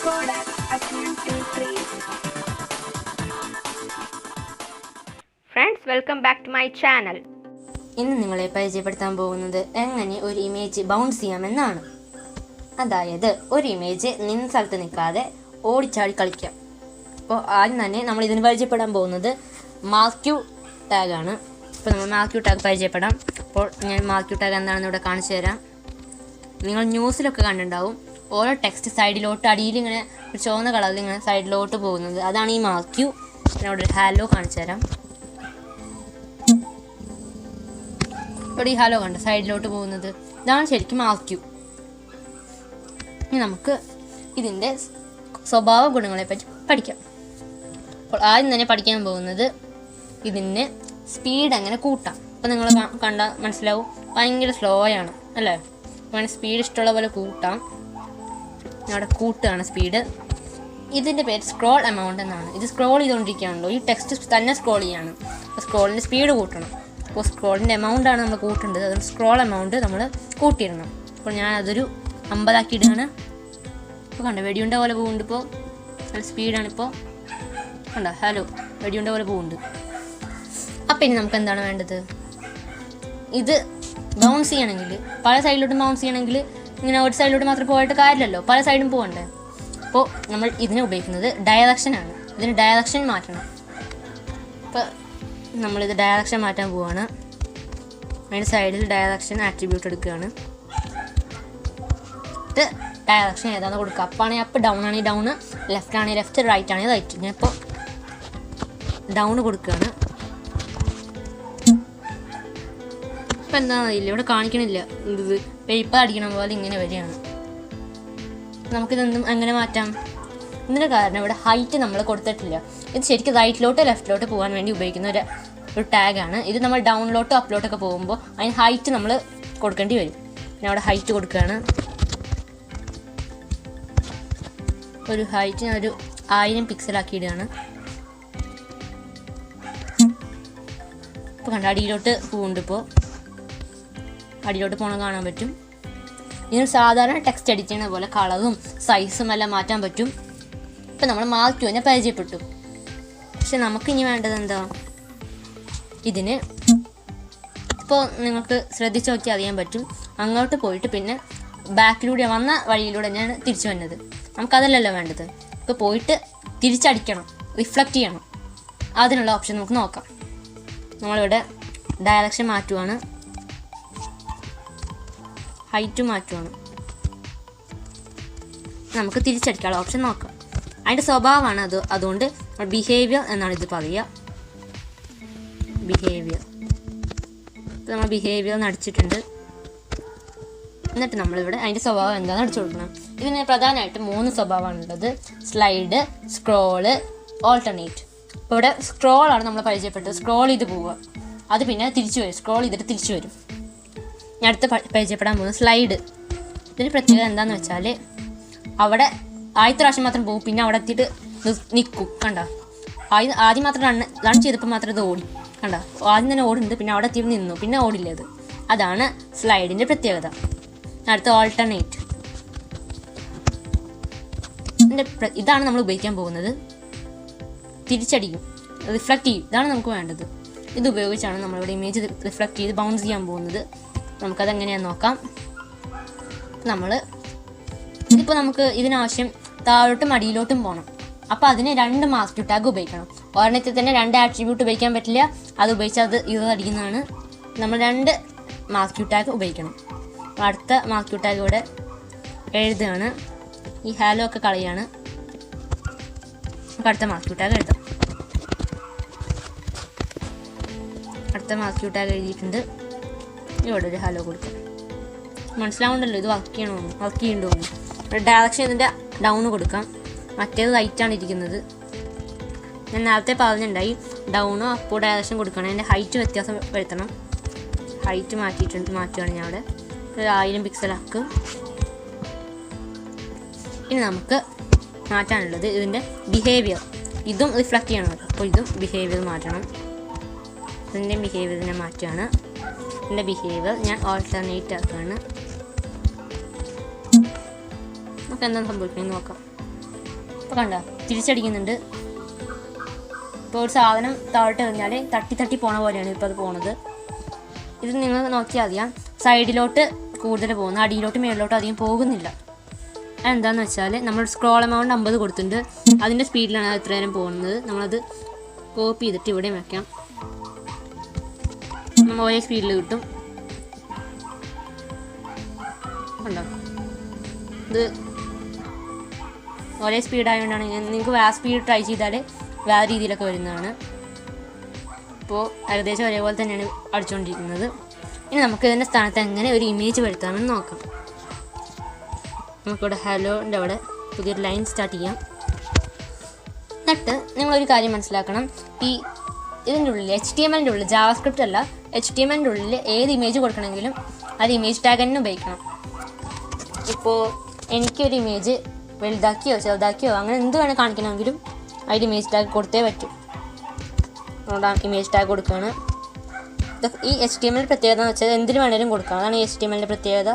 Recorded at 1, 2, 3. Friends, welcome back to my channel. ഇന്ന് നിങ്ങളെ പരിചയപ്പെടുത്താൻ പോകുന്നത് എങ്ങനെ ഒരു ഇമേജ് ബൗൺസ് ചെയ്യാമെന്നാണ്. അതായത് ഒരു ഇമേജ് നിന്ന സ്ഥലത്ത് നിൽക്കാതെ ഓടിച്ചാടി കളിക്കാം. അപ്പോൾ ആദ്യം തന്നെ നമ്മൾ ഇതിന് പരിചയപ്പെടാൻ പോകുന്നത് മാർക്യൂ ടാഗാണ്. ഇപ്പോൾ നമ്മൾ മാർക്യൂ ടാഗ് പരിചയപ്പെടാം. അപ്പോൾ ഞാൻ മാർക്യൂ ടാഗ് എന്താണെന്ന് ഇവിടെ കാണിച്ചു തരാം. നിങ്ങൾ ന്യൂസിലൊക്കെ കണ്ടിട്ടുണ്ടാവും, ഓരോ ടെക്സ്റ്റ് സൈഡിലോട്ട് അടിയിൽ ഇങ്ങനെ ഒരു ചുവന്ന കളറിൽ ഇങ്ങനെ സൈഡിലോട്ട് പോകുന്നത്, അതാണ് ഈ മാർക്യൂ. ഞാൻ ഇവിടെ ഒരു ഹാലോ കാണിച്ചു തരാം. ഇവിടെ ഈ ഹാലോ കണ്ട സൈഡിലോട്ട് പോകുന്നത്, ഇതാണ് ശരിക്കും മാർക്യൂ. ഇനി നമുക്ക് ഇതിൻ്റെ സ്വഭാവ ഗുണങ്ങളെപ്പറ്റി പഠിക്കാം. അപ്പോൾ ആദ്യം തന്നെ പഠിക്കാൻ പോകുന്നത് ഇതിന് സ്പീഡ് എങ്ങനെ കൂട്ടാം. അപ്പോൾ നിങ്ങൾ കണ്ടാൽ മനസ്സിലാവും, ഭയങ്കര സ്ലോ ആണ് അല്ലേ. അങ്ങനെ സ്പീഡ് ഇഷ്ടമുള്ള പോലെ കൂട്ടാം. അവിടെ കൂട്ടുകയാണ് സ്പീഡ്. ഇതിൻ്റെ പേര് സ്ക്രോൾ എമൗണ്ട് എന്നാണ്. ഇത് സ്ക്രോൾ ചെയ്തുകൊണ്ടിരിക്കുകയാണല്ലോ, ഈ ടെക്സ്റ്റ് തന്നെ സ്ക്രോൾ ചെയ്യാണ്. അപ്പോൾ സ്ക്രോളിൻ്റെ സ്പീഡ് കൂട്ടണം. അപ്പോൾ സ്ക്രോളിൻ്റെ എമൗണ്ടാണ് നമ്മൾ കൂട്ടേണ്ടത്. അതുകൊണ്ട് സ്ക്രോൾ എമൗണ്ട് നമ്മൾ കൂട്ടിയിടണം. അപ്പോൾ ഞാൻ അതൊരു 50 ആക്കിയിടുകയാണ്. ഇപ്പോൾ കണ്ടോ, വെടിയുണ്ട പോലെ പോകുന്നുണ്ട്. ഇപ്പോൾ നല്ല സ്പീഡാണിപ്പോൾ കണ്ടോ. ഹലോ, വെടിയുണ്ട പോലെ പോകുന്നുണ്ട്. അപ്പം ഇനി നമുക്ക് എന്താണ് വേണ്ടത്? ഇത് ബൗൺസ് ചെയ്യണമെങ്കിൽ, പല സൈഡിലോട്ടും ബൗൺസ് ചെയ്യണമെങ്കിൽ ഇങ്ങനെ ഒരു സൈഡിലോട്ട് മാത്രം പോയിട്ട് കാര്യമില്ലല്ലോ, പല സൈഡും പോകണ്ടേ. അപ്പോൾ നമ്മൾ ഇതിനെ ഉപയോഗിക്കുന്നത് ഡയറക്ഷനാണ്. ഇതിന് ഡയറക്ഷൻ മാറ്റണം. ഇപ്പോൾ നമ്മളിത് ഡയറക്ഷൻ മാറ്റാൻ പോവുകയാണ്. അതിൻ്റെ സൈഡിൽ ഡയറക്ഷൻ ആട്രിബ്യൂട്ട് എടുക്കുകയാണ്. ഇത് ഡയറക്ഷൻ ഏതാണെന്ന് കൊടുക്കുക. അപ്പാണെങ്കിൽ അപ്പ്, ഡൗൺ ആണെങ്കിൽ ഡൗൺ, ലെഫ്റ്റ് ആണെങ്കിൽ ലെഫ്റ്റ്, റൈറ്റ് ആണെങ്കിൽ റൈറ്റ്. ഞാൻ ഇപ്പോൾ ഡൗൺ കൊടുക്കുകയാണ്. ഇപ്പം എന്താണെന്ന് അറിയില്ല, ഇവിടെ കാണിക്കണില്ല. ഇത് പേപ്പർ അടിക്കണ പോലെ ഇങ്ങനെ വരികയാണ്. നമുക്കിതെന്തും അങ്ങനെ മാറ്റാം. ഇതിൻ്റെ കാരണം ഇവിടെ ഹൈറ്റ് നമ്മൾ കൊടുത്തിട്ടില്ല. ഇത് ശരിക്കും റൈറ്റിലോട്ട് ലെഫ്റ്റിലോട്ട് പോകാൻ വേണ്ടി ഉപയോഗിക്കുന്ന ഒരു ടാഗാണ്. ഇത് നമ്മൾ ഡൗണിലോട്ടോ അപ്പിലോട്ടൊക്കെ പോകുമ്പോൾ അതിന് ഹൈറ്റ് നമ്മൾ കൊടുക്കേണ്ടി വരും. ഞാൻ അവിടെ ഹൈറ്റ് കൊടുക്കുകയാണ്. ഒരു ഹൈറ്റ് ഞാൻ ഒരു 1000 പിക്സലാക്കി ഇടുകയാണ്. ഇപ്പോൾ കണ്ട അടിയിലോട്ട് പോകുന്നുണ്ട്. ഇപ്പോൾ അടിയിലോട്ട് പോകണം കാണാൻ പറ്റും. ഇതിന് സാധാരണ ടെക്സ്റ്റ് എഡിറ്റ് ചെയ്യുന്ന പോലെ കളറും സൈസും എല്ലാം മാറ്റാൻ പറ്റും. ഇപ്പം നമ്മൾ മാർക്യൂവിനെ പരിചയപ്പെട്ടു. പക്ഷെ നമുക്കിനി വേണ്ടത് എന്താ? ഇതിന് ഇപ്പോൾ നിങ്ങൾക്ക് ശ്രദ്ധിച്ച് നോക്കി അറിയാൻ പറ്റും, അങ്ങോട്ട് പോയിട്ട് പിന്നെ ബാക്കിലൂടെ വന്ന വഴിയിലൂടെ ഞാൻ തിരിച്ചു വന്നത്. നമുക്കതല്ലല്ലോ വേണ്ടത്. ഇപ്പോൾ പോയിട്ട് തിരിച്ചടിക്കണം, റിഫ്ലക്റ്റ് ചെയ്യണം. അതിനുള്ള ഓപ്ഷൻ നമുക്ക് നോക്കാം. നമ്മളിവിടെ ഡയറക്ഷൻ മാറ്റുവാണ്, ഹൈറ്റ് മാറ്റുവാണ്. നമുക്ക് തിരിച്ചടിക്കാനുള്ള ഓപ്ഷൻ നോക്കാം. അതിൻ്റെ സ്വഭാവമാണ് അത്. അതുകൊണ്ട് ബിഹേവിയർ എന്നാണ് ഇത് പറയുക. ബിഹേവിയർ. ഇപ്പോൾ നമ്മൾ ബിഹേവിയർ അടിച്ചിട്ടുണ്ട്. എന്നിട്ട് നമ്മളിവിടെ അതിൻ്റെ സ്വഭാവം എന്താണെന്ന് അടിച്ചു കൊടുക്കണം. ഇതിന് പ്രധാനമായിട്ട് 3 സ്വഭാവമാണുള്ളത്: സ്ലൈഡ്, സ്ക്രോള്, ഓൾട്ടർനേറ്റ്. ഇപ്പോൾ ഇവിടെ സ്ക്രോളാണ് നമ്മൾ പരിചയപ്പെട്ടത്. സ്ക്രോൾ ചെയ്ത് പോവുക, അത് പിന്നെ തിരിച്ചു വരും. സ്ക്രോൾ ചെയ്തിട്ട് തിരിച്ചു വരും. ഞാൻ അടുത്ത് പരിചയപ്പെടാൻ പോകുന്നത് സ്ലൈഡ്. ഇതിന് പ്രത്യേകത എന്താണെന്ന് വെച്ചാൽ, അവിടെ ആദ്യത്തെ പ്രാവശ്യം മാത്രം പോകും, പിന്നെ അവിടെ എത്തിയിട്ട് നിൽക്കും. കണ്ട, ആദ്യം മാത്രം റൺ ചെയ്തപ്പോൾ മാത്രം ഇത് ഓടി. കണ്ട, ആദ്യം തന്നെ ഓടുന്നുണ്ട്, പിന്നെ അവിടെ എത്തിയിട്ട് നിന്നു, പിന്നെ ഓടില്ല. ഇത് അതാണ് സ്ലൈഡിൻ്റെ പ്രത്യേകത. അടുത്ത ഓൾട്ടർനേറ്റ്. ഇതാണ് നമ്മൾ ഉപയോഗിക്കാൻ പോകുന്നത്. തിരിച്ചടിക്കും, റിഫ്ലക്റ്റ് ചെയ്യും. ഇതാണ് നമുക്ക് വേണ്ടത്. ഇത് ഉപയോഗിച്ചാണ് നമ്മളിവിടെ ഇമേജ് റിഫ്ലക്റ്റ് ചെയ്ത് ബൗൺസ് ചെയ്യാൻ പോകുന്നത്. നമുക്കതെങ്ങനെയാണെന്ന് നോക്കാം. ഇതിപ്പോൾ നമുക്ക് ഇതിനാവശ്യം താഴോട്ടും അടിയിലോട്ടും പോകണം. അപ്പോൾ അതിന് 2 മാർക്യൂ ടാഗ് ഉപയോഗിക്കണം. ഒരെണ്ണത്തിൽ തന്നെ 2 ആട്രിബ്യൂട്ട് ഉപയോഗിക്കാൻ പറ്റില്ല. അത് ഉപയോഗിച്ചാൽ അത് അടിക്കുന്നതാണ്. നമ്മൾ 2 മാർക്യൂ ടാഗ് ഉപയോഗിക്കണം. അടുത്ത മാർക്യൂ ടാഗ് ഇവിടെ എഴുതുകയാണ്. ഈ ഹാലോ ഒക്കെ കളയാണ്. നമുക്ക് അടുത്ത മാർക്യൂ ടാഗ് എഴുതാം. അടുത്ത മാർക്യൂ ടാഗ് എഴുതിയിട്ടുണ്ട്. ഇവിടെ ഒരു ഹലോ കൊടുക്കാം. മനസ്സിലാവുന്നുണ്ടല്ലോ ഇത് വർക്ക് ചെയ്യണമെന്ന്. ഡയറക്ഷൻ ഇതിൻ്റെ ഡൗൺ കൊടുക്കാം. മറ്റേത് റൈറ്റാണ് ഇരിക്കുന്നത്. ഞാൻ നേരത്തെ പറഞ്ഞിട്ടുണ്ടായി, ഡൗണോ അപ്പോ ഡയറക്ഷൻ കൊടുക്കണം. അതിൻ്റെ ഹൈറ്റ് വ്യത്യാസം വരുത്തണം. ഹൈറ്റ് മാറ്റുകയാണ് ഞാൻ അവിടെ. ഒരു 1000 പിക്സലാക്കും. ഇനി നമുക്ക് മാറ്റാനുള്ളത് ഇതിൻ്റെ ബിഹേവിയർ. ഇതും റിഫ്ലക്റ്റ് ചെയ്യണം. അപ്പോൾ ഇതും ബിഹേവിയർ മാറ്റണം. ഇതിൻ്റെ ബിഹേവിയറിനെ മാറ്റുകയാണ്. എൻ്റെ ബിഹേവിയർ ഞാൻ ഓൾട്ടർനേറ്റ് ആക്കുകയാണ്. നമുക്ക് എന്താണ് സംഭവിക്കുന്നത് നോക്കാം. ഇപ്പോൾ കണ്ടോ തിരിച്ചടിക്കുന്നുണ്ട്. ഇപ്പോൾ ഒരു സാധനം താഴോട്ട് എറിഞ്ഞാൽ തട്ടി പോണ പോലെയാണ് ഇപ്പോൾ അത് പോണത്. ഇത് നിങ്ങൾ നോക്കിയാൽ അറിയാം, സൈഡിലോട്ട് കൂടുതൽ പോകുന്നു, അടിയിലോട്ട് മേളിലോട്ട് അധികം പോകുന്നില്ല. അതെന്താണെന്ന് വെച്ചാൽ നമ്മൾ സ്ക്രോൾ എമൗണ്ട് 50 കൊടുത്തിട്ടുണ്ട്, അതിൻ്റെ സ്പീഡിലാണ് അത് ഇത്ര നേരം പോകുന്നത്. നമ്മളത് കോപ്പി ചെയ്തിട്ട് ഇവിടെ വയ്ക്കാം, നമ്മൾ ഒരേ സ്പീഡിൽ കിട്ടും. ഉണ്ടോ, ഇത് ഒരേ സ്പീഡായതുകൊണ്ടാണ് നിങ്ങൾക്ക് വേറെ സ്പീഡ് ട്രൈ ചെയ്താൽ വേറെ രീതിയിലൊക്കെ വരുന്നതാണ്. ഇപ്പോൾ ഏകദേശം ഒരേപോലെ തന്നെയാണ് അടിച്ചുകൊണ്ടിരിക്കുന്നത്. ഇനി നമുക്ക് ഇതിൻ്റെ സ്ഥാനത്ത് എങ്ങനെ ഒരു ഇമേജ് വരുത്താമെന്ന് നോക്കാം. നമുക്കിവിടെ ഹലോൻ്റെ അവിടെ പുതിയൊരു ലൈൻ സ്റ്റാർട്ട് ചെയ്യാം. എന്നിട്ട് നിങ്ങളൊരു കാര്യം മനസ്സിലാക്കണം, ഇതിൻ്റെ ഉള്ളിൽ HTML-ൻ്റെ ഉള്ളിൽ ജാവാസ്ക്രിപ്റ്റ് അല്ല, HTML-ൻ്റെ ഉള്ളിൽ ഏത് ഇമേജ് കൊടുക്കണമെങ്കിലും അത് ഇമേജ് ടാഗ് തന്നെ ഉപയോഗിക്കണം. ഇപ്പോൾ എനിക്കൊരു ഇമേജ് വലുതാക്കിയോ ചെറുതാക്കിയോ അങ്ങനെ എന്ത് വേണേൽ കാണിക്കണമെങ്കിലും അതിൽ ഇമേജ് ടാഗ് കൊടുത്തേ പറ്റും. അതുകൊണ്ടാണ് ഇമേജ് ടാഗ് കൊടുക്കുകയാണ്. ഈ HTML പ്രത്യേകത എന്ന് വെച്ചാൽ എന്തിനു വേണേലും കൊടുക്കാം, അതാണ് ഈ HTML-ൻ്റെ പ്രത്യേകത.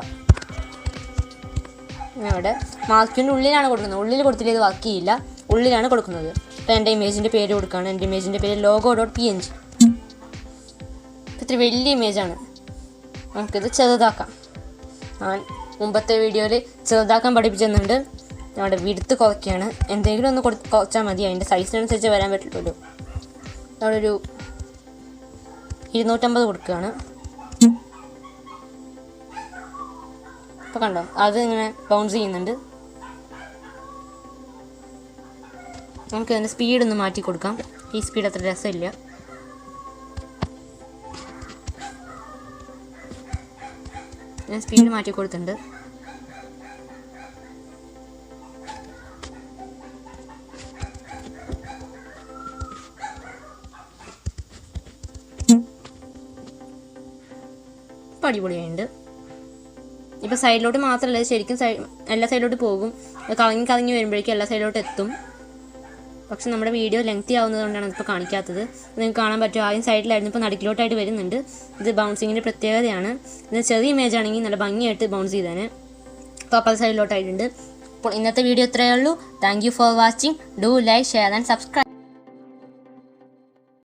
അവിടെ മാർക്കിൻ്റെ ഉള്ളിലാണ് കൊടുക്കുന്നത്, ഉള്ളിൽ കൊടുത്തില്ല ഇത് വർക്ക് ചെയ്യില്ല, ഉള്ളിലാണ് കൊടുക്കുന്നത്. ഇപ്പോൾ എൻ്റെ ഇമേജിൻ്റെ പേര് കൊടുക്കുകയാണ്. എൻ്റെ ഇമേജിൻ്റെ പേര് logo.png. ഇത്തിരി വലിയ ഇമേജാണ്, നമുക്കിത് ചെറുതാക്കാം. ഞാൻ മുമ്പത്തെ വീഡിയോയിൽ ചെറുതാക്കാൻ പഠിപ്പിച്ചെന്നുണ്ട്. നമ്മുടെ വിടുത്ത് കുറയ്ക്കുകയാണ്, എന്തെങ്കിലും ഒന്ന് കുറച്ചാൽ മതി, അതിൻ്റെ സൈസിനനുസരിച്ച് വരാൻ പറ്റുള്ളൂ. അവിടെ ഒരു 250 കൊടുക്കുകയാണ്. ഇപ്പോൾ കണ്ടോ അത് ഇങ്ങനെ ബൗൺസ് ചെയ്യുന്നുണ്ട്. നമുക്ക് അതിൻ്റെ സ്പീഡൊന്ന് മാറ്റി കൊടുക്കാം, ഈ സ്പീഡ് അത്ര രസമില്ല. ഞാൻ സ്പീഡ് മാറ്റി കൊടുത്തിട്ടുണ്ട്. ഇപ്പോൾ അടിപൊളിയായിട്ടുണ്ട്. ഇപ്പോൾ സൈഡിലോട്ട് മാത്രമല്ല, ശരിക്കും എല്ലാ സൈഡിലോട്ട് പോകും. കറങ്ങി വരുമ്പോഴേക്കും എല്ലാ സൈഡിലോട്ട് എത്തും. പക്ഷെ നമ്മുടെ വീഡിയോ ലെങ്തി ആവുന്നതുകൊണ്ടാണ് അതിപ്പോൾ കാണിക്കാത്തത്. നിങ്ങൾക്ക് കാണാൻ പറ്റും, ആദ്യം സൈഡിലായിരുന്നു, ഇപ്പോൾ നടുക്കിലോട്ടായിട്ട് വരുന്നുണ്ട്. ഇത് ബൗൺസിങ്ങിൻ്റെ പ്രത്യേകതയാണ്. ഇത് ചെറിയ ഇമേജ് ആണെങ്കിൽ നല്ല ഭംഗിയായിട്ട് ബൗൺസ് ചെയ്തേനെ. അപ്പോൾ അപ്പുറത്തെ സൈഡിലോട്ടായിട്ടുണ്ട്. അപ്പോൾ ഇന്നത്തെ വീഡിയോ ഇത്രയേ ഉള്ളൂ. Thank you for watching. Do like, share and subscribe.